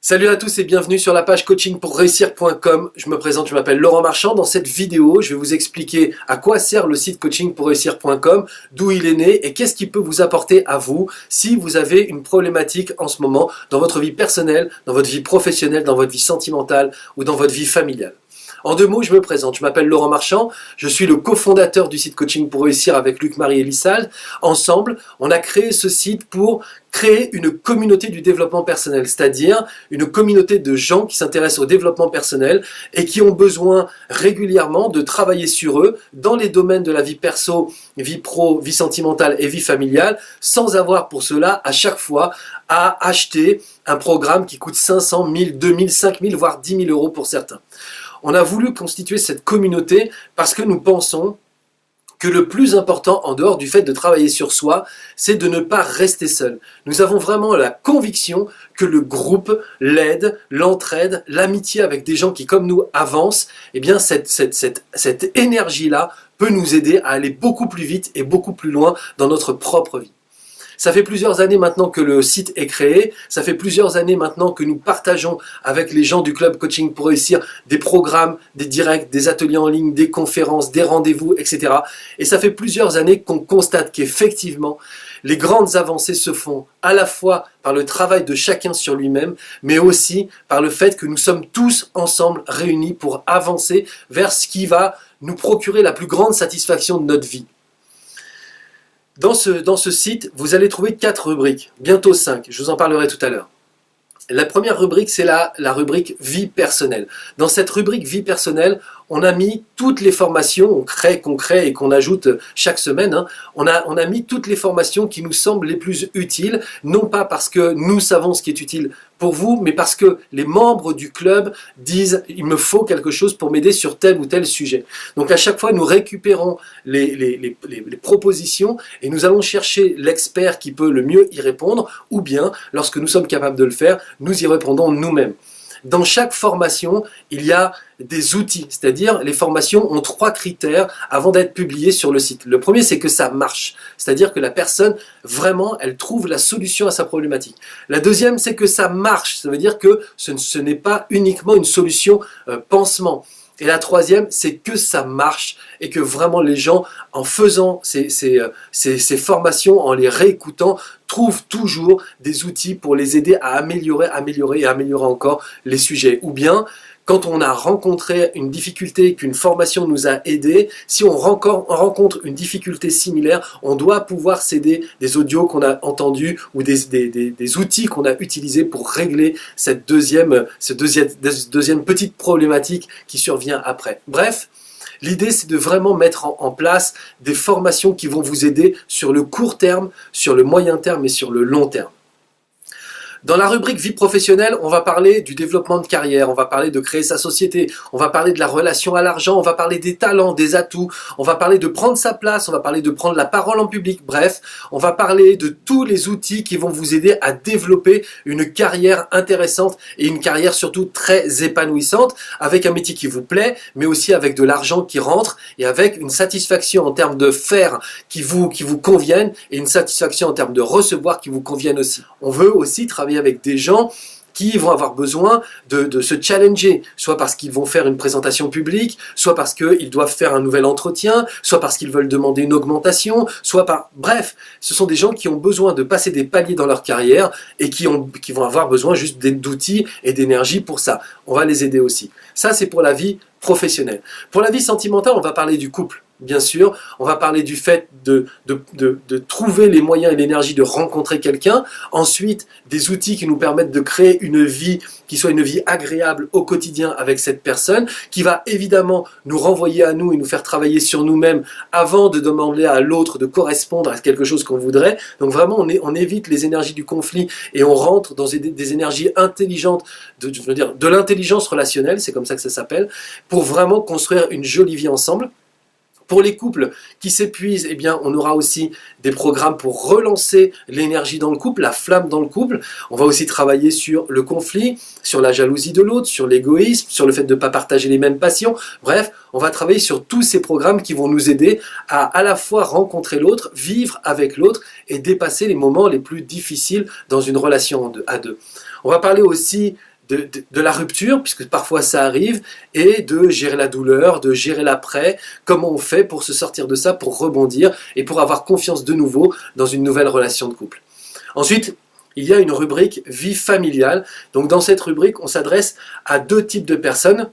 Salut à tous et bienvenue sur la page coachingpourreussir.com. Je me présente, je m'appelle Laurent Marchand. Dans cette vidéo, je vais vous expliquer à quoi sert le site coachingpourreussir.com, d'où il est né et qu'est-ce qu'il peut vous apporter à vous si vous avez une problématique en ce moment dans votre vie personnelle, dans votre vie professionnelle, dans votre vie sentimentale ou dans votre vie familiale. En deux mots, je me présente. Je m'appelle Laurent Marchand. Je suis le cofondateur du site Coaching pour Réussir avec Luc-Marie et Lissal. Ensemble, on a créé ce site pour créer une communauté du développement personnel, c'est-à-dire une communauté de gens qui s'intéressent au développement personnel et qui ont besoin régulièrement de travailler sur eux dans les domaines de la vie perso, vie pro, vie sentimentale et vie familiale, sans avoir pour cela à chaque fois à acheter un programme qui coûte 500, 1000, 2000, 5000, voire 10 000 euros pour certains. On a voulu constituer cette communauté parce que nous pensons que le plus important, en dehors du fait de travailler sur soi, c'est de ne pas rester seul. Nous avons vraiment la conviction que le groupe, l'aide, l'entraide, l'amitié avec des gens qui, comme nous, avancent, eh bien, cette énergie-là peut nous aider à aller beaucoup plus vite et beaucoup plus loin dans notre propre vie. Ça fait plusieurs années maintenant que le site est créé, ça fait plusieurs années maintenant que nous partageons avec les gens du club Coaching pour Réussir des programmes, des directs, des ateliers en ligne, des conférences, des rendez-vous, etc. Et ça fait plusieurs années qu'on constate qu'effectivement, les grandes avancées se font à la fois par le travail de chacun sur lui-même, mais aussi par le fait que nous sommes tous ensemble réunis pour avancer vers ce qui va nous procurer la plus grande satisfaction de notre vie. Dans ce site, vous allez trouver 4 rubriques, bientôt 5, je vous en parlerai tout à l'heure. La première rubrique, c'est la rubrique vie personnelle. Dans cette rubrique vie personnelle, on a mis toutes les formations qu'on crée et qu'on ajoute chaque semaine. On a mis toutes les formations qui nous semblent les plus utiles, non pas parce que nous savons ce qui est utile pour vous, mais parce que les membres du club disent « il me faut quelque chose pour m'aider sur tel ou tel sujet ». Donc à chaque fois, nous récupérons les propositions et nous allons chercher l'expert qui peut le mieux y répondre, ou bien, lorsque nous sommes capables de le faire, nous y répondons nous-mêmes. Dans chaque formation, il y a des outils, c'est-à-dire les formations ont 3 critères avant d'être publiées sur le site. Le premier, c'est que ça marche, c'est-à-dire que la personne, vraiment, elle trouve la solution à sa problématique. La deuxième, c'est que ça marche, ça veut dire que ce n'est pas uniquement une solution pansement. Et la troisième, c'est que ça marche et que vraiment les gens, en faisant ces formations, en les réécoutant, trouvent toujours des outils pour les aider à améliorer encore les sujets. Ou bien, quand on a rencontré une difficulté, qu'une formation nous a aidé, si on rencontre une difficulté similaire, on doit pouvoir s'aider des audios qu'on a entendus ou des outils qu'on a utilisés pour régler cette deuxième petite problématique qui survient après. Bref, l'idée, c'est de vraiment mettre en place des formations qui vont vous aider sur le court terme, sur le moyen terme et sur le long terme. Dans la rubrique vie professionnelle, on va parler du développement de carrière, on va parler de créer sa société, on va parler de la relation à l'argent, on va parler des talents, des atouts, on va parler de prendre sa place, on va parler de prendre la parole en public, bref, on va parler de tous les outils qui vont vous aider à développer une carrière intéressante et une carrière surtout très épanouissante, avec un métier qui vous plaît, mais aussi avec de l'argent qui rentre et avec une satisfaction en termes de faire qui vous conviennent et une satisfaction en termes de recevoir qui vous conviennent aussi. On veut aussi travailler avec des gens qui vont avoir besoin de se challenger, soit parce qu'ils vont faire une présentation publique, soit parce qu'ils doivent faire un nouvel entretien, soit parce qu'ils veulent demander une augmentation, Bref, ce sont des gens qui ont besoin de passer des paliers dans leur carrière et qui vont avoir besoin juste d'outils et d'énergie pour ça. On va les aider aussi. Ça, c'est pour la vie professionnelle. Pour la vie sentimentale, on va parler du couple. Bien sûr, on va parler du fait de trouver les moyens et l'énergie de rencontrer quelqu'un. Ensuite, des outils qui nous permettent de créer une vie qui soit une vie agréable au quotidien avec cette personne, qui va évidemment nous renvoyer à nous et nous faire travailler sur nous-mêmes avant de demander à l'autre de correspondre à quelque chose qu'on voudrait. Donc vraiment, on évite les énergies du conflit et on rentre dans des énergies intelligentes, de l'intelligence relationnelle, c'est comme ça que ça s'appelle, pour vraiment construire une jolie vie ensemble. Pour les couples qui s'épuisent, eh bien, on aura aussi des programmes pour relancer l'énergie dans le couple, la flamme dans le couple. On va aussi travailler sur le conflit, sur la jalousie de l'autre, sur l'égoïsme, sur le fait de ne pas partager les mêmes passions. Bref, on va travailler sur tous ces programmes qui vont nous aider à la fois rencontrer l'autre, vivre avec l'autre et dépasser les moments les plus difficiles dans une relation à deux. On va parler aussi de la rupture, puisque parfois ça arrive, et de gérer la douleur, de gérer l'après, comment on fait pour se sortir de ça, pour rebondir et pour avoir confiance de nouveau dans une nouvelle relation de couple. Ensuite, il y a une rubrique vie familiale. Donc dans cette rubrique, on s'adresse à deux types de personnes.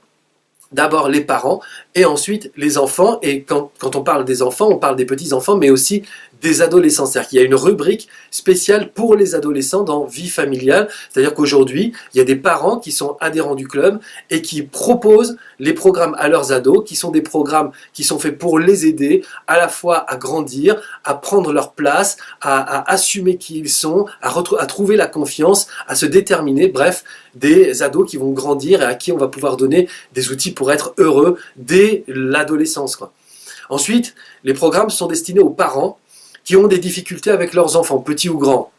D'abord les parents et ensuite les enfants. Et quand on parle des enfants, on parle des petits-enfants, mais aussi des adolescents. C'est-à-dire qu'il y a une rubrique spéciale pour les adolescents dans vie familiale. C'est-à-dire qu'aujourd'hui, il y a des parents qui sont adhérents du club et qui proposent les programmes à leurs ados, qui sont des programmes qui sont faits pour les aider à la fois à grandir, à prendre leur place, à assumer qui ils sont, à trouver la confiance, à se déterminer. Bref, des ados qui vont grandir et à qui on va pouvoir donner des outils pour être heureux dès l'adolescence, quoi. Ensuite, les programmes sont destinés aux parents qui ont des difficultés avec leurs enfants, petits ou grands,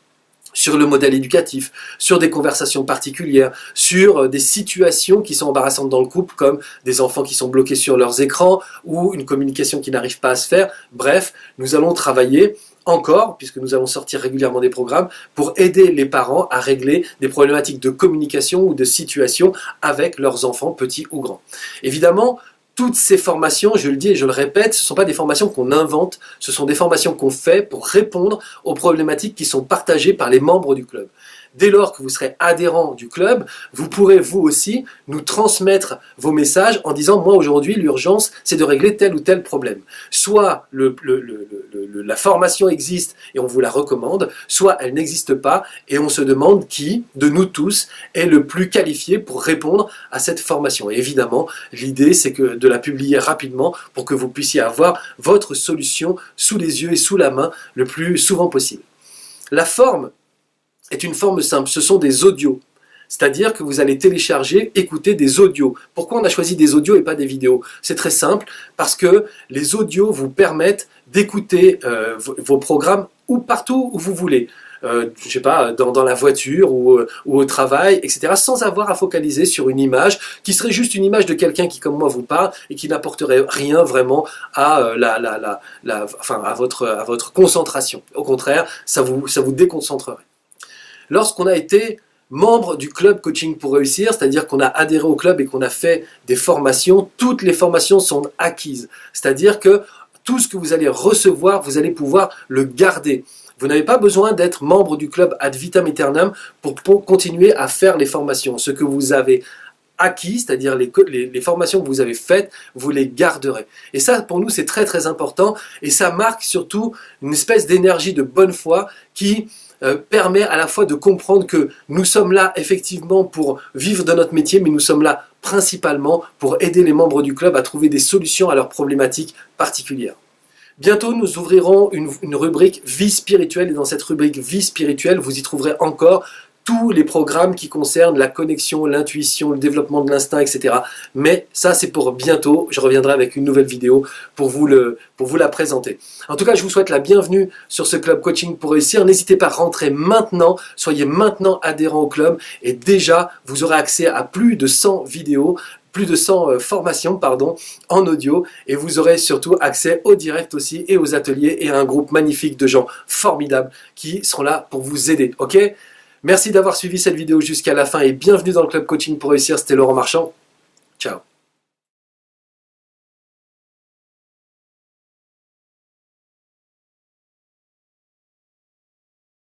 sur le modèle éducatif, sur des conversations particulières, sur des situations qui sont embarrassantes dans le couple, comme des enfants qui sont bloqués sur leurs écrans ou une communication qui n'arrive pas à se faire. Bref, nous allons travailler encore, puisque nous allons sortir régulièrement des programmes, pour aider les parents à régler des problématiques de communication ou de situation avec leurs enfants, petits ou grands. Évidemment, toutes ces formations, je le dis et je le répète, ce ne sont pas des formations qu'on invente, ce sont des formations qu'on fait pour répondre aux problématiques qui sont partagées par les membres du club. Dès lors que vous serez adhérent du club, vous pourrez vous aussi nous transmettre vos messages en disant « Moi aujourd'hui, l'urgence, c'est de régler tel ou tel problème. » Soit la formation existe et on vous la recommande, soit elle n'existe pas et on se demande qui, de nous tous, est le plus qualifié pour répondre à cette formation. Et évidemment, l'idée, c'est de la publier rapidement pour que vous puissiez avoir votre solution sous les yeux et sous la main le plus souvent possible. La forme est une forme simple, ce sont des audios. C'est-à-dire que vous allez télécharger, écouter des audios. Pourquoi on a choisi des audios et pas des vidéos? C'est très simple, parce que les audios vous permettent d'écouter vos programmes partout où vous voulez. Je sais pas, dans la voiture ou au travail, etc., sans avoir à focaliser sur une image qui serait juste une image de quelqu'un qui, comme moi, vous parle et qui n'apporterait rien vraiment à, à votre concentration. Au contraire, ça vous déconcentrerait. Lorsqu'on a été membre du club Coaching pour réussir, c'est-à-dire qu'on a adhéré au club et qu'on a fait des formations, toutes les formations sont acquises. C'est-à-dire que tout ce que vous allez recevoir, vous allez pouvoir le garder. Vous n'avez pas besoin d'être membre du club ad vitam aeternam pour continuer à faire les formations. Ce que vous avez acquis, c'est-à-dire les formations que vous avez faites, vous les garderez. Et ça, pour nous, c'est très très important et ça marque surtout une espèce d'énergie de bonne foi qui permet à la fois de comprendre que nous sommes là effectivement pour vivre de notre métier, mais nous sommes là principalement pour aider les membres du club à trouver des solutions à leurs problématiques particulières. Bientôt, nous ouvrirons une rubrique vie spirituelle et dans cette rubrique vie spirituelle, vous y trouverez encore tous les programmes qui concernent la connexion, l'intuition, le développement de l'instinct, etc. Mais ça, c'est pour bientôt. Je reviendrai avec une nouvelle vidéo pour vous la présenter. En tout cas, je vous souhaite la bienvenue sur ce club Coaching pour réussir. N'hésitez pas à rentrer maintenant. Soyez maintenant adhérents au club et déjà, vous aurez accès à plus de 100 vidéos, plus de 100 formations en audio et vous aurez surtout accès au direct aussi et aux ateliers et à un groupe magnifique de gens formidables qui seront là pour vous aider. Ok ? Merci d'avoir suivi cette vidéo jusqu'à la fin et bienvenue dans le club Coaching pour réussir. C'était Laurent Marchand.